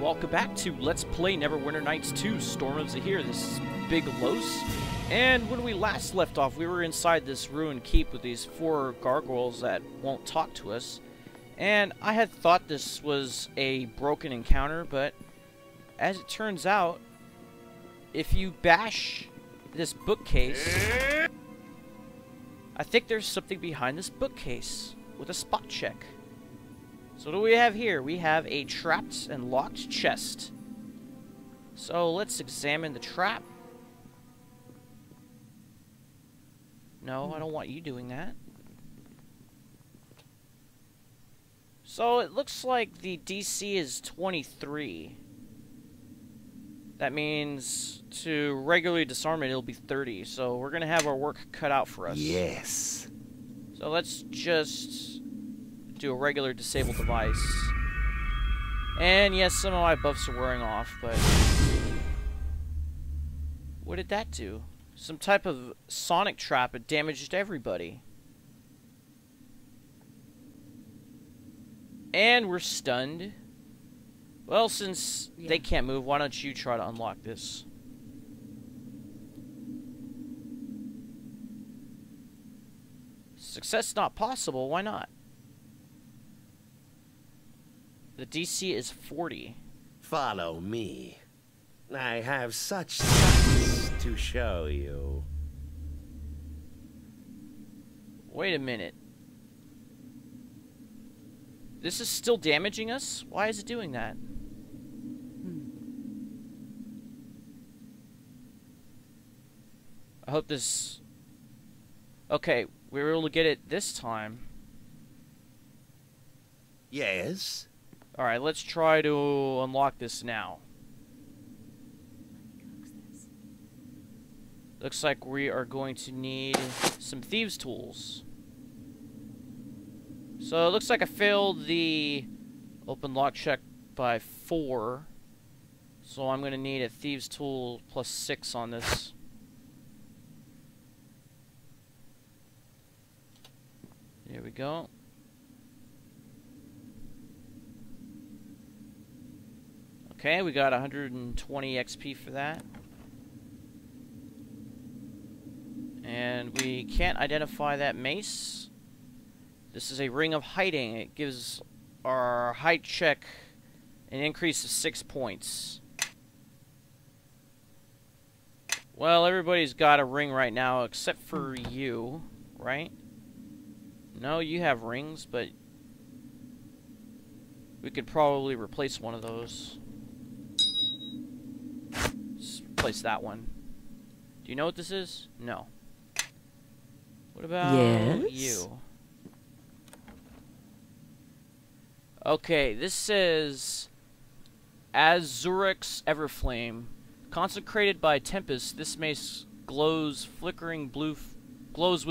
welcome back to Let's Play Neverwinter Nights 2, Storm of Zehir. This is Big Los, and when we last left off, we were inside this ruined keep with these 4 gargoyles that won't talk to us, and I had thought this was a broken encounter, but as it turns out, if you bash this bookcase, I think there's something behind this bookcase with a spot check. So what do we have here? We have a trapped and locked chest. So let's examine the trap. No, I don't want you doing that. So it looks like the DC is 23. That means to regularly disarm it, it'll be 30. So we're going to have our work cut out for us. Yes. So let's just do a regular disable device. And yes, some of my buffs are wearing off, but what did that do? Some type of sonic trap. It damaged everybody. And we're stunned. Well, since they can't move, why don't you try to unlock this? Success not possible, why not? The DC is 40. Follow me. I have such sights to show you. Wait a minute. This is still damaging us? Why is it doing that? I hope this... Okay, we were able to get it this time. Yes? Alright, let's try to unlock this now. Looks like we are going to need some thieves' tools. So it looks like I failed the open lock check by 4. So I'm going to need a thieves' tool plus 6 on this. There we go. Okay, we got 120 XP for that. And we can't identify that mace. This is a ring of hiding. It gives our hide check an increase of 6 points. Well, everybody's got a ring right now except for you, right? No, you have rings, but we could probably replace one of those. Just replace that one. Do you know what this is? No. What about you? Okay, this says Azurix Everflame. Consecrated by Tempest, this mace glows with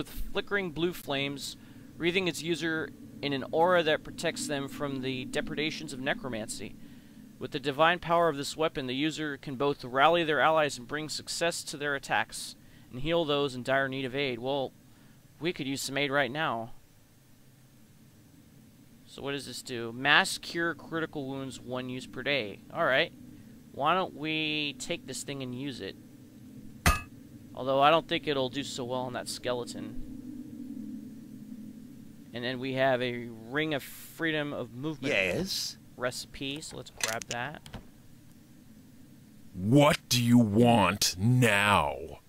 flickering blue flames, wreathing its user in an aura that protects them from the depredations of necromancy. With the divine power of this weapon, the user can both rally their allies and bring success to their attacks, and heal those in dire need of aid. Well, we could use some aid right now. So what does this do? Mass cure critical wounds 1 use per day. Alright. Why don't we take this thing and use it? Although I don't think it'll do so well on that skeleton. And then we have a Ring of Freedom of Movement recipe, so let's grab that. What do you want now?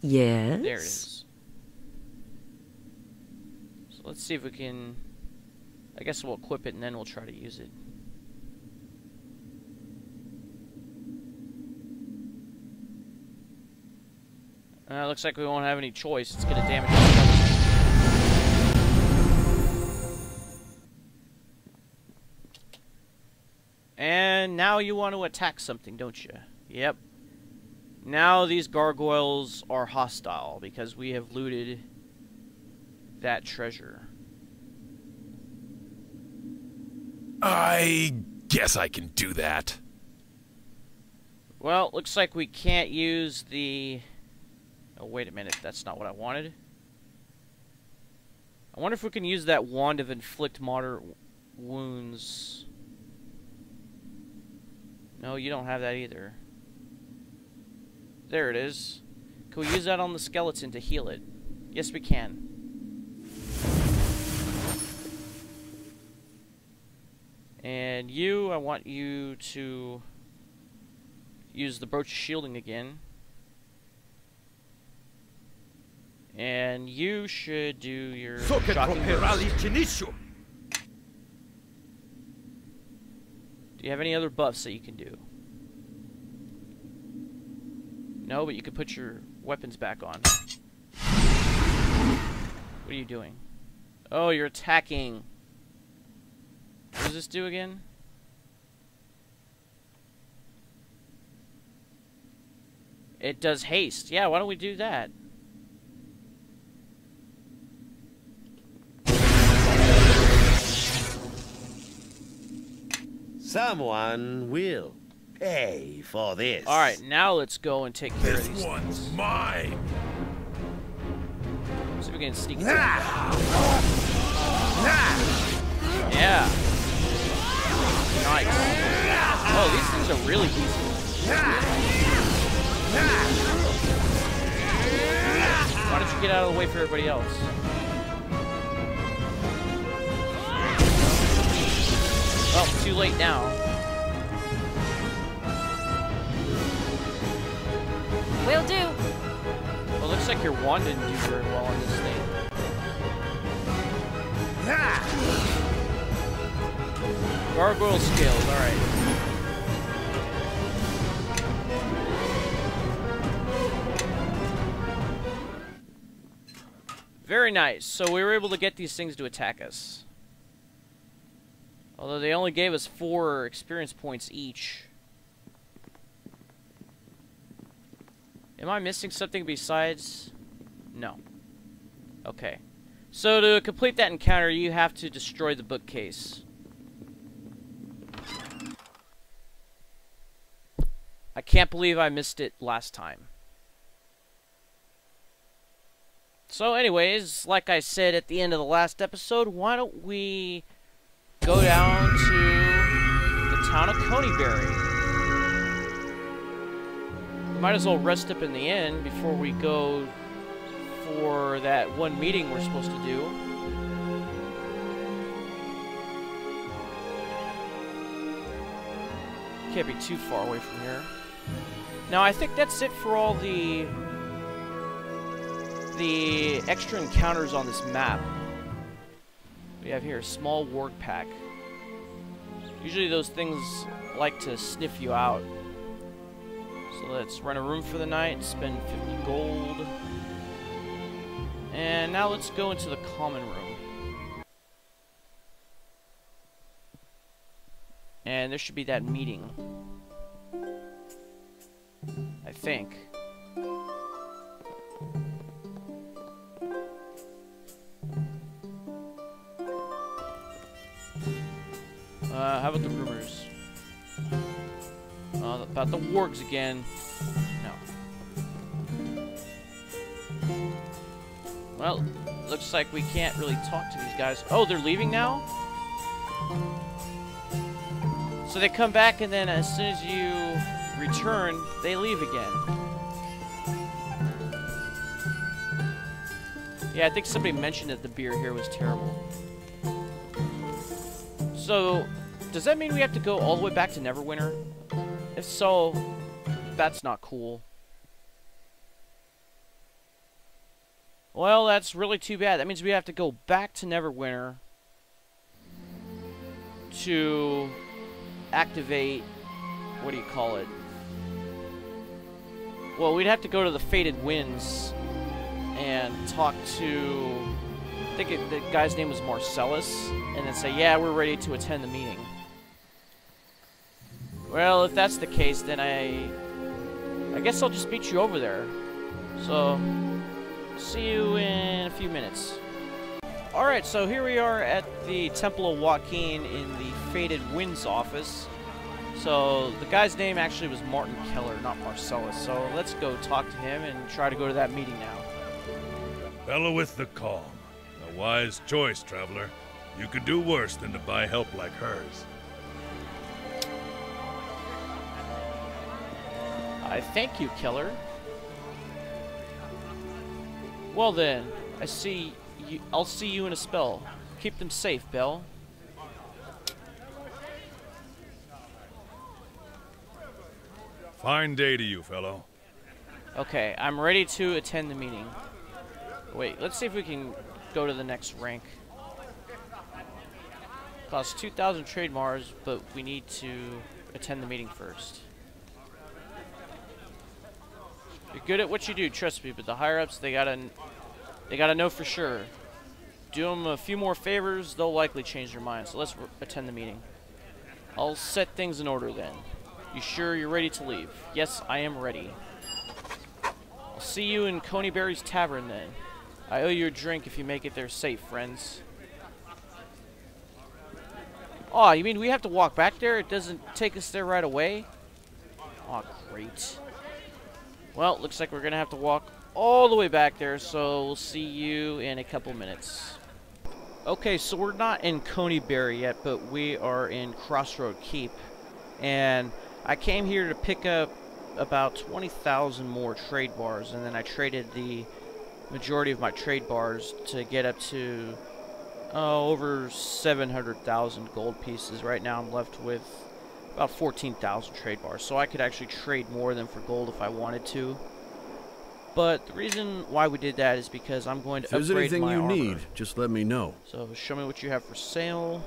Yes? There it is. So let's see if we can... I guess we'll equip it and then we'll try to use it. Looks like we won't have any choice. It's going to damage us. And now you want to attack something, don't you? Yep. Now these gargoyles are hostile because we have looted that treasure. I guess I can do that. Well, looks like we can't use the... Oh, wait a minute. That's not what I wanted. I wonder if we can use that wand of inflict moderate wounds. No, you don't have that either. There it is. Can we use that on the skeleton to heal it? Yes, we can. And you, I want you to use the brooch of shielding again. And you should do your shocking burst. Do you have any other buffs that you can do? No, but you could put your weapons back on. What are you doing? Oh, you're attacking. What does this do again? It does haste. Yeah, why don't we do that? Someone will pay for this. Alright, now let's go and take care of these This one's things. mine. See if we can sneak Ah! Yeah. Nice. Oh, these things are really easy. Why don't you get out of the way for everybody else? Well, too late now. Will do. Well, looks like your wand didn't do very well on this thing. Gargoyle scales, alright. Very nice. So we were able to get these things to attack us. Although they only gave us 4 experience points each. Am I missing something besides? No. Okay. So to complete that encounter, you have to destroy the bookcase. I can't believe I missed it last time. So anyways, like I said at the end of the last episode, why don't we go down to the town of Conyberry. Might as well rest up in the inn before we go for that one meeting we're supposed to do. Can't be too far away from here. Now I think that's it for all the extra encounters on this map. We have here a small warg pack. Usually those things like to sniff you out. So let's rent a room for the night, spend 50 gold. And now let's go into the common room. And there should be that meeting. I think. How about the rumors? About the wargs again. No. Well, looks like we can't really talk to these guys. Oh, they're leaving now? So they come back and then as soon as you return, they leave again. Yeah, I think somebody mentioned that the beer here was terrible. So, does that mean we have to go all the way back to Neverwinter? If so, that's not cool. Well, that's really too bad. That means we have to go back to Neverwinter to activate, what do you call it? Well, we'd have to go to the Fated Winds and talk to, I think the guy's name was Marcellus, and then say, yeah, we're ready to attend the meeting. Well, if that's the case, then I guess I'll just meet you over there. So, see you in a few minutes. Alright, so here we are at the Temple of Joaquin in the Fated Winds office. So, the guy's name actually was Martin Keller, not Marcellus. So, let's go talk to him and try to go to that meeting now. Fellow with the calm. A wise choice, traveler. You could do worse than to buy help like hers. I thank you, Keller. Well then, I'll see you in a spell. Keep them safe, Belle. Fine day to you, fellow. Okay, I'm ready to attend the meeting. Wait, let's see if we can go to the next rank. Costs 2,000 trade Mars, but we need to attend the meeting first. You're good at what you do, trust me, but the higher-ups, they gotta know for sure. Do them a few more favors, they'll likely change their mind, so let's attend the meeting. I'll set things in order then. You sure you're ready to leave? Yes, I am ready. I'll see you in Conyberry's tavern then. I owe you a drink if you make it there safe, friends. Oh, you mean we have to walk back there? It doesn't take us there right away? Oh, great. Well, looks like we're going to have to walk all the way back there, so we'll see you in a couple minutes. Okay, so we're not in Conyberry yet, but we are in Crossroad Keep. And I came here to pick up about 20,000 more trade bars, and then I traded the majority of my trade bars to get up to over 700,000 gold pieces. Right now I'm left with about 14,000 trade bars, so I could actually trade more than for gold if I wanted to. But the reason why we did that is because I'm going to upgrade my armor. If there's anything you need, just let me know. So show me what you have for sale.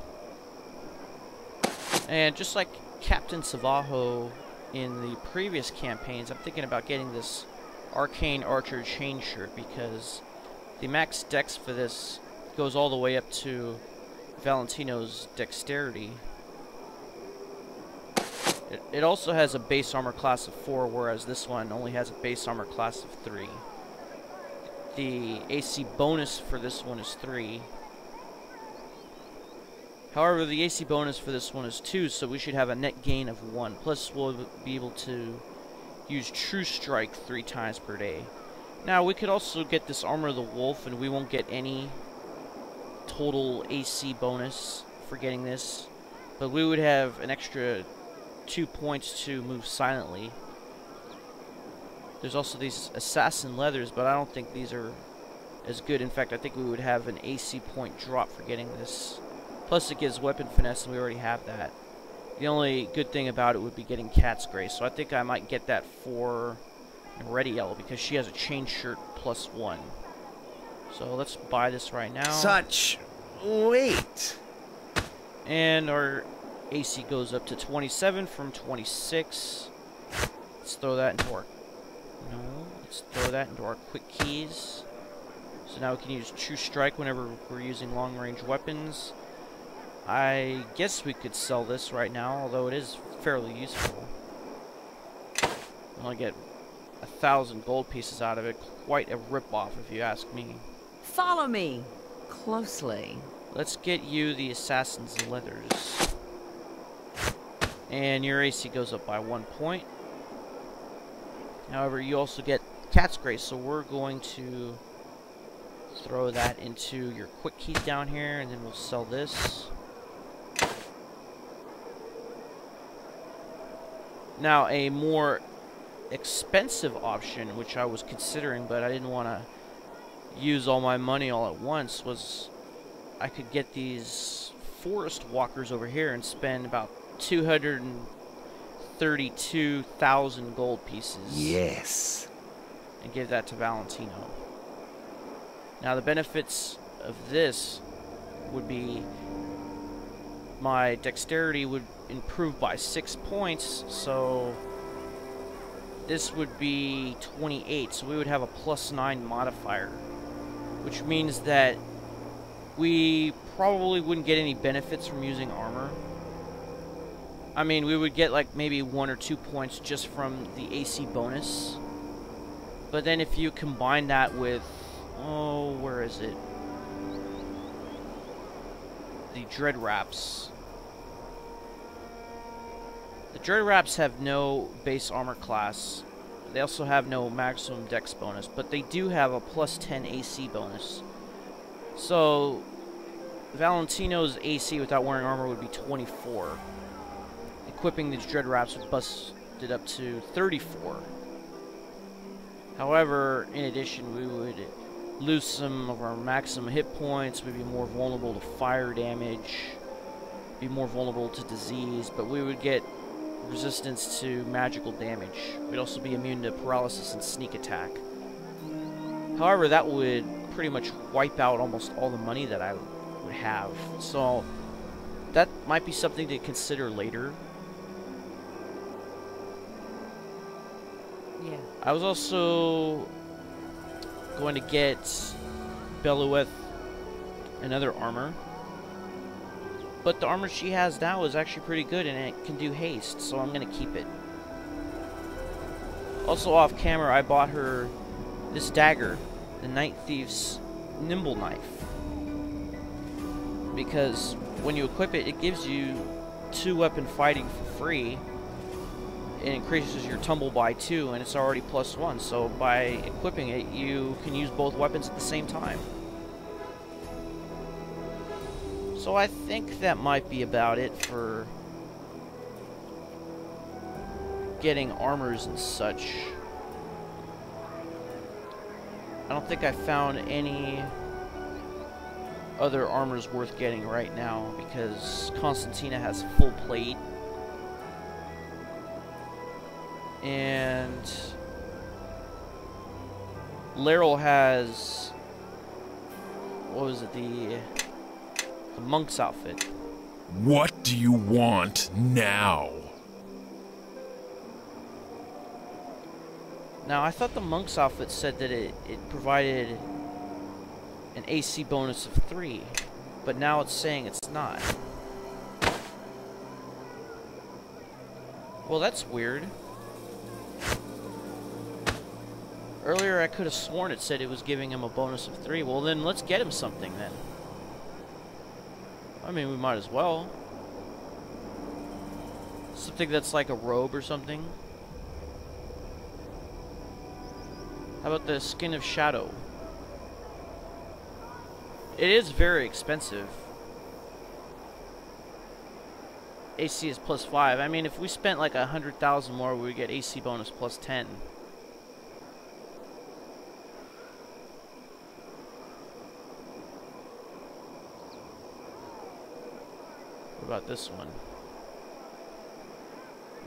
And just like Captain Savaho in the previous campaigns, I'm thinking about getting this Arcane Archer chain shirt because the max dex for this goes all the way up to Valentino's dexterity. It also has a base armor class of 4, whereas this one only has a base armor class of 3. The AC bonus for this one is 3. However, the AC bonus for this one is 2, so we should have a net gain of 1. Plus, we'll be able to use True Strike 3 times per day. Now, we could also get this Armor of the Wolf, and we won't get any total AC bonus for getting this. But we would have an extra 2 points to move silently. There's also these Assassin Leathers, but I don't think these are as good. In fact, I think we would have an AC point drop for getting this. Plus, it gives Weapon Finesse, and we already have that. The only good thing about it would be getting Cat's Grace, so I think I might get that for Rediel, because she has a chain shirt plus 1. So let's buy this right now. Such weight. And our AC goes up to 27 from 26. Let's throw that into our... No, let's throw that into our quick keys. So now we can use True Strike whenever we're using long-range weapons. I guess we could sell this right now, although it is fairly useful. I'll get 1,000 gold pieces out of it. Quite a rip-off, if you ask me. Follow me closely. Let's get you the Assassin's Leathers. And your AC goes up by 1 point. However, you also get Cat's Grace, so we're going to throw that into your quick keys down here, and then we'll sell this. Now, a more expensive option, which I was considering, but I didn't want to use all my money all at once, was I could get these Forest Walkers over here and spend about 232,000 gold pieces. Yes. And give that to Valentino. Now, the benefits of this would be my dexterity would improve by 6 points, so this would be 28, so we would have a +9 modifier, which means that we probably wouldn't get any benefits from using armor. I mean, we would get like maybe 1 or 2 points just from the AC bonus, but then if you combine that with, oh, where is it? The Dread Wraps. The Dread Wraps have no base armor class. They also have no maximum dex bonus, but they do have a +10 AC bonus. So, Valentino's AC without wearing armor would be 24. Equipping these Dread Wraps would it up to 34. However, in addition, we would lose some of our maximum hit points, we'd be more vulnerable to fire damage, be more vulnerable to disease, but we would get resistance to magical damage. We'd also be immune to paralysis and sneak attack. However, that would pretty much wipe out almost all the money that I would have. So that might be something to consider later. Yeah. I was also going to get Belueth another armor. But the armor she has now is actually pretty good and it can do haste, so I'm going to keep it. Also off camera, I bought her this dagger, the Night Thief's Nimble Knife. Because when you equip it, it gives you 2 weapon fighting for free. It increases your tumble by 2, and it's already +1, so by equipping it, you can use both weapons at the same time. So I think that might be about it for getting armors and such. I don't think I found any other armors worth getting right now because Constantina has full plate. And Laryl has, what was it, the monk's outfit. What do you want now? Now, I thought the monk's outfit said that it provided an AC bonus of 3, but now it's saying it's not. Well, that's weird. Earlier, I could have sworn it said it was giving him a bonus of 3. Well, then let's get him something, then. I mean, we might as well. Something that's like a robe or something. How about the Skin of Shadow? It is very expensive. AC is +5. I mean, if we spent like 100,000 more, we would get AC bonus +10. What about this one?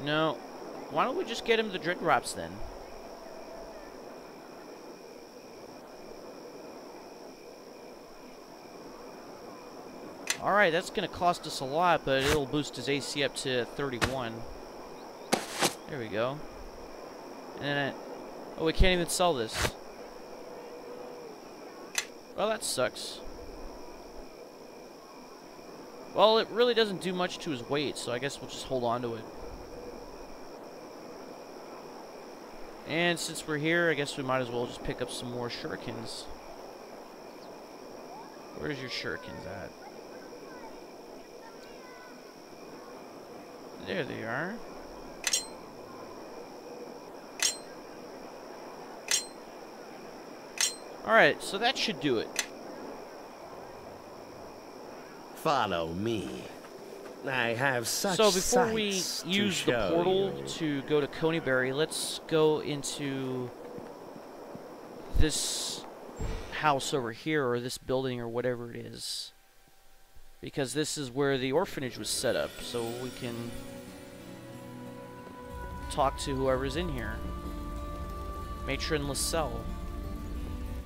No. Why don't we just get him the Dread Wraps then? Alright, that's going to cost us a lot, but it'll boost his AC up to 31. There we go. And then oh, we can't even sell this. Well, that sucks. Well, it really doesn't do much to his weight, so I guess we'll just hold on to it. And since we're here, I guess we might as well just pick up some more shurikens. Where's your shurikens at? There they are. Alright, so that should do it. Follow me. I have such So before we sights to use the show portal you. to go to Conyberry, let's go into this house over here, or this building, or whatever it is. Because this is where the orphanage was set up, so we can talk to whoever's in here. Matron Lascelle.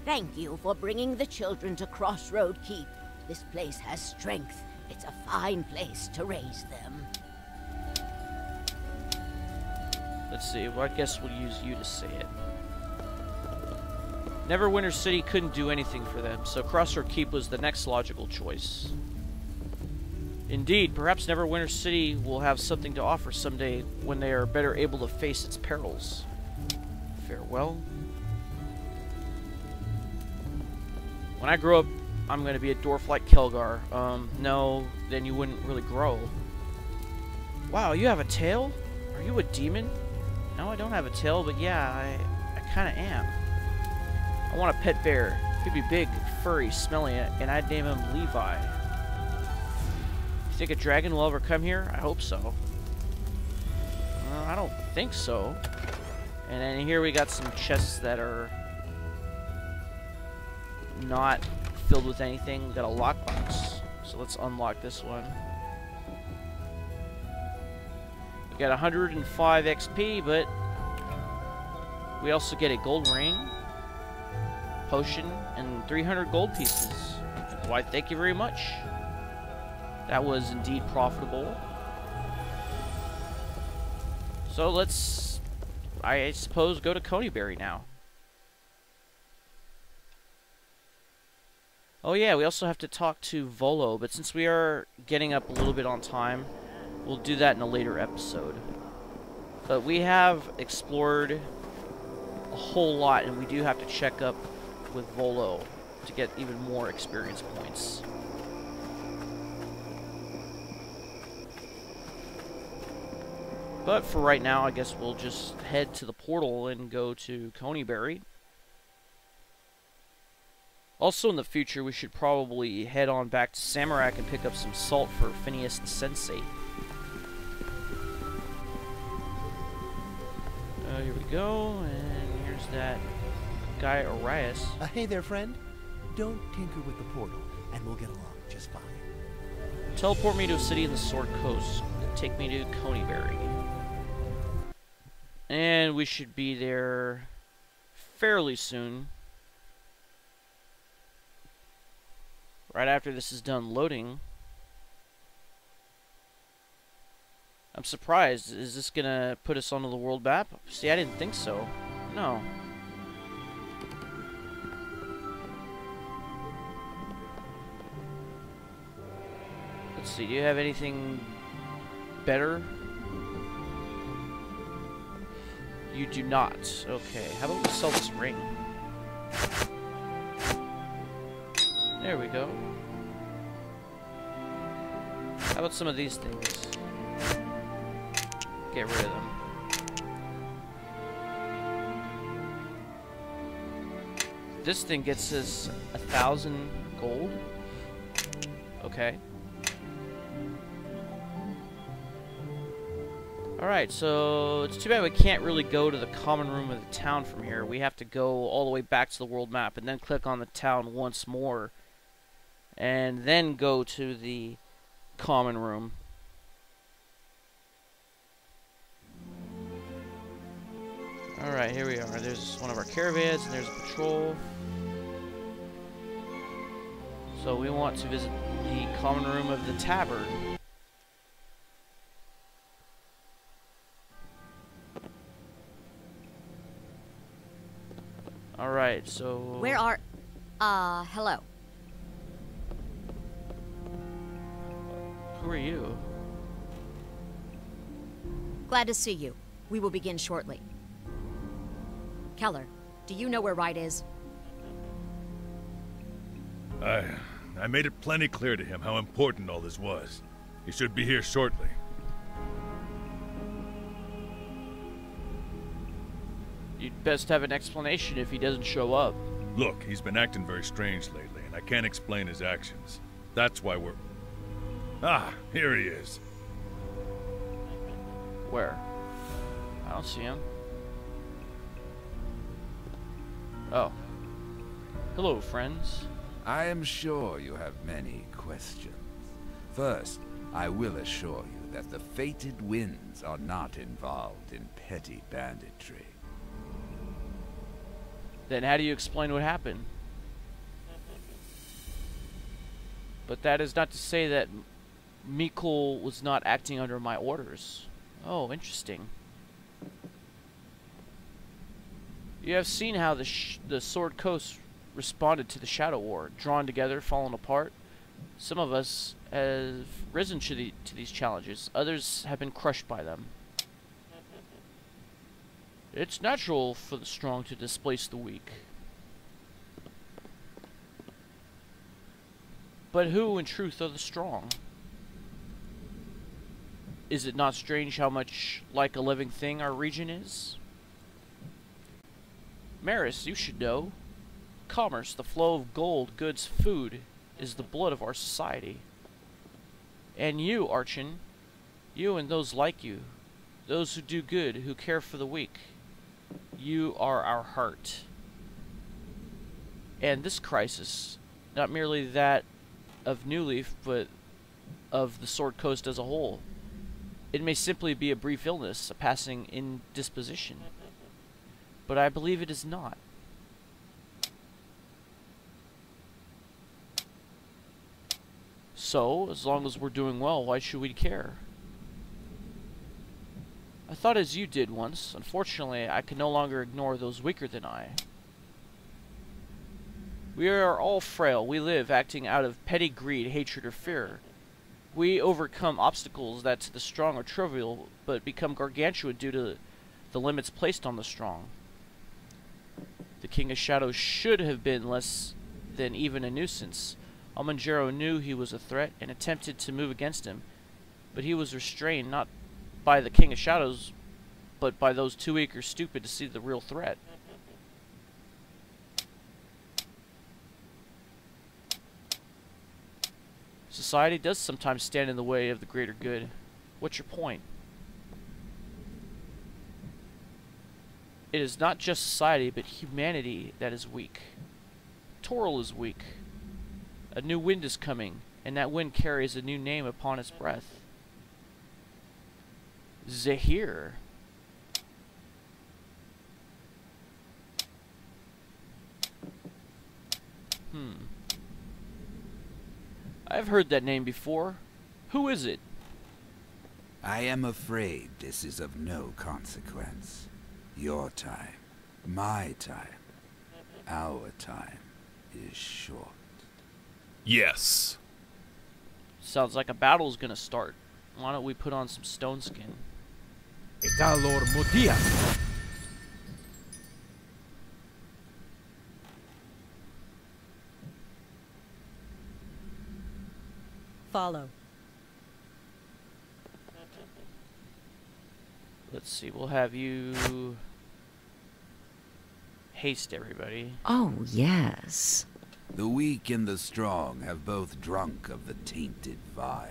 Thank you for bringing the children to Crossroad Keep. This place has strength. It's a fine place to raise them. Let's see, well, I guess we'll use you to say it. Neverwinter City couldn't do anything for them, so Crossroad Keep was the next logical choice. Indeed, perhaps Neverwinter City will have something to offer someday when they are better able to face its perils. Farewell. When I grow up, I'm going to be a dwarf like Kelgar. No, then you wouldn't really grow. Wow, you have a tail? Are you a demon? No, I don't have a tail, but yeah, I kind of am. I want a pet bear. He'd be big, furry, smelly, and I'd name him Levi. You think a dragon will ever come here? I hope so. I don't think so. And then here we got some chests that are not filled with anything. Got a lockbox. So let's unlock this one. We got 105 XP, but we also get a gold ring, potion, and 300 gold pieces. Why, thank you very much. That was indeed profitable. So let's, I suppose, go to Conyberry now. Oh yeah, we also have to talk to Volo, but since we are getting up a little bit on time, we'll do that in a later episode. But we have explored a whole lot, and we do have to check up with Volo to get even more experience points. But for right now, I guess we'll just head to the portal and go to Conyberry. Also in the future, we should probably head on back to Samarak and pick up some salt for Phineas the Sensate. Here we go, and here's that guy Arias. Hey there, friend. Don't tinker with the portal, and we'll get along just fine. Teleport me to a city in the Sword Coast. Take me to Conyberry. And we should be there fairly soon. Right after this is done loading. I'm surprised. Is this gonna put us onto the world map? See, I didn't think so. No. Let's see, do you have anything better? You do not. Okay, how about we sell this ring? There we go. How about some of these things? Get rid of them. This thing gets us 1,000 gold. Okay. Alright, so it's too bad we can't really go to the common room of the town from here. We have to go all the way back to the world map and then click on the town once more. And then go to the common room. Alright, here we are. There's one of our caravans and there's a patrol. So we want to visit the common room of the tavern. Alright, so... Where are... hello. Who are you? Glad to see you. We will begin shortly. Keller, do you know where Wright is? I made it plenty clear to him how important all this was. He should be here shortly. You'd best have an explanation if he doesn't show up. Look, he's been acting very strange lately, and I can't explain his actions. That's why we're... Ah, here he is. Where? I don't see him. Oh. Hello, friends. I am sure you have many questions. First, I will assure you that the fated winds are not involved in petty banditry. Then how do you explain what happened? But that is not to say that Mikkel was not acting under my orders. Oh, interesting. You have seen how the Sword Coast responded to the Shadow War, drawn together, fallen apart. Some of us have risen to these challenges. Others have been crushed by them. It's natural for the strong to displace the weak. But who, in truth, are the strong? Is it not strange how much like a living thing our region is? Merris, you should know. Commerce, the flow of gold, goods, food, is the blood of our society. And you, Archen, you and those like you, those who do good, who care for the weak. You are our heart. And this crisis, not merely that of New Leaf, but of the Sword Coast as a whole. It may simply be a brief illness, a passing indisposition. But I believe it is not. So, as long as we're doing well, why should we care? I thought as you did once. Unfortunately, I can no longer ignore those weaker than I. We are all frail. We live acting out of petty greed, hatred, or fear. We overcome obstacles that to the strong are trivial, but become gargantuan due to the limits placed on the strong. The King of Shadows should have been less than even a nuisance. Almanjaro knew he was a threat and attempted to move against him, but he was restrained not by the King of Shadows, but by those too weak or stupid to see the real threat. Society does sometimes stand in the way of the greater good. What's your point? It is not just society, but humanity that is weak. Toril is weak. A new wind is coming, and that wind carries a new name upon its breath. Zehir. I've heard that name before. Who is it? I am afraid this is of no consequence. Your time, my time, our time is short. Yes. Sounds like a battle's gonna start. Why don't we put on some stone skin? Follow. Let's see, we'll have you haste everybody. Oh, yes. The weak and the strong have both drunk of the tainted vial.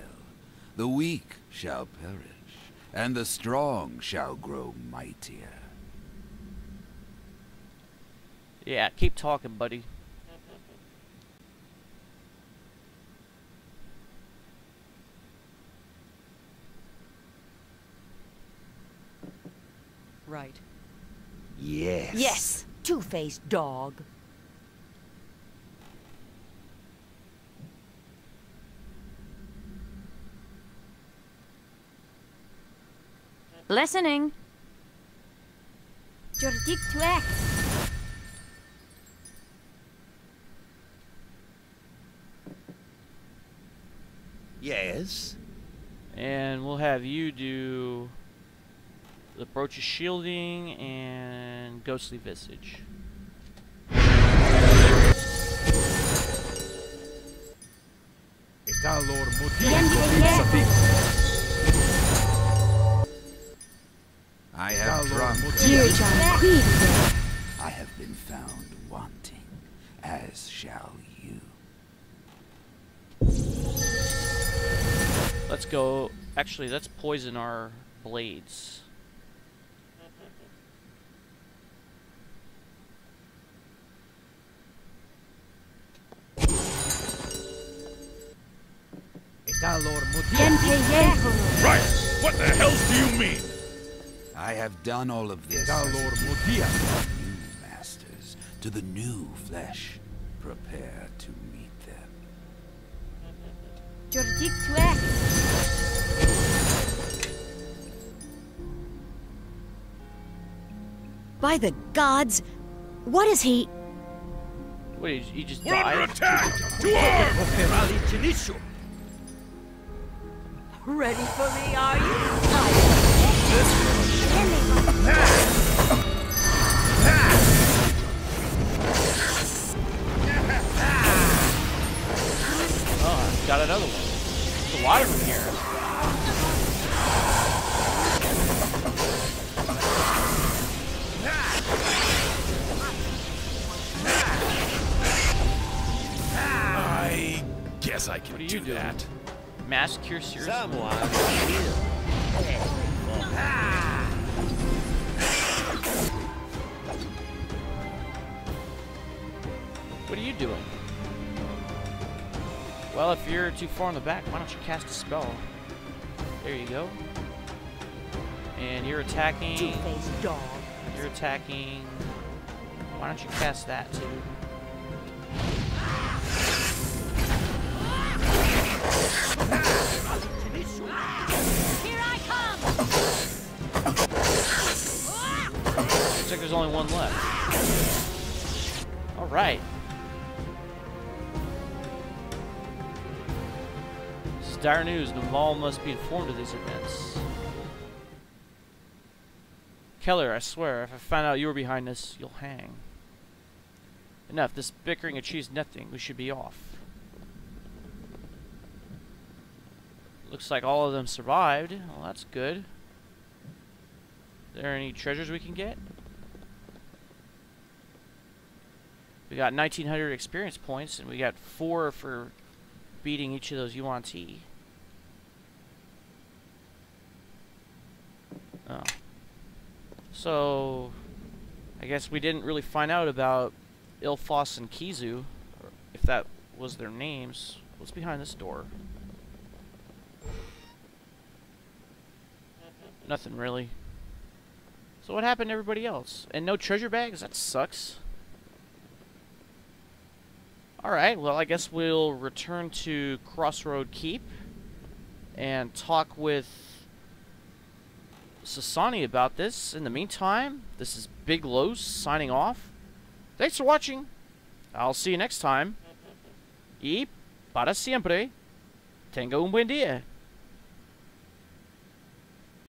The weak shall perish, and the strong shall grow mightier. Yeah, keep talking, buddy. Right. Yes. Yes, two-faced dog. Listening. Jordik Tuek. Yes. And we'll have you do the Brooch of Shielding and Ghostly Visage. I have drunk. Dear John, please. I have been found wanting, as shall you. Let's go. Actually, let's poison our blades. Right! What the hell do you mean? I have done all of this as a gift to the new masters, to the new flesh. Prepare to meet them. Jordik Tuek. By the gods, what is he? Wait, he just We're under died? attack! To arms! Ready for me, are you? Oh, got another one. There's a lot of them here. I guess I can What are do you doing? that. Mass Cure Series? Someone. doing? Well, if you're too far in the back, why don't you cast a spell? There you go. And you're attacking. Two-faced dog. You're attacking. Why don't you cast that too? Here I come! Looks like there's only one left. Alright. This is dire news. The mall must be informed of these events. Keller, I swear, if I find out you were behind this, you'll hang. Enough. This bickering achieves nothing. We should be off. Looks like all of them survived. Well, that's good. Are there any treasures we can get? We got 1,900 experience points, and we got 4 for beating each of those Yuan-ti. Oh. So, I guess we didn't really find out about Ilfos and Kizu, or if that was their names. What's behind this door? Nothing really. So what happened to everybody else? And no treasure bags? That sucks. Alright, well I guess we'll return to Crossroad Keep and talk with Sasani about this. In the meantime, this is Big Los signing off. Thanks for watching. I'll see you next time. Y para siempre. Tenga un buen día.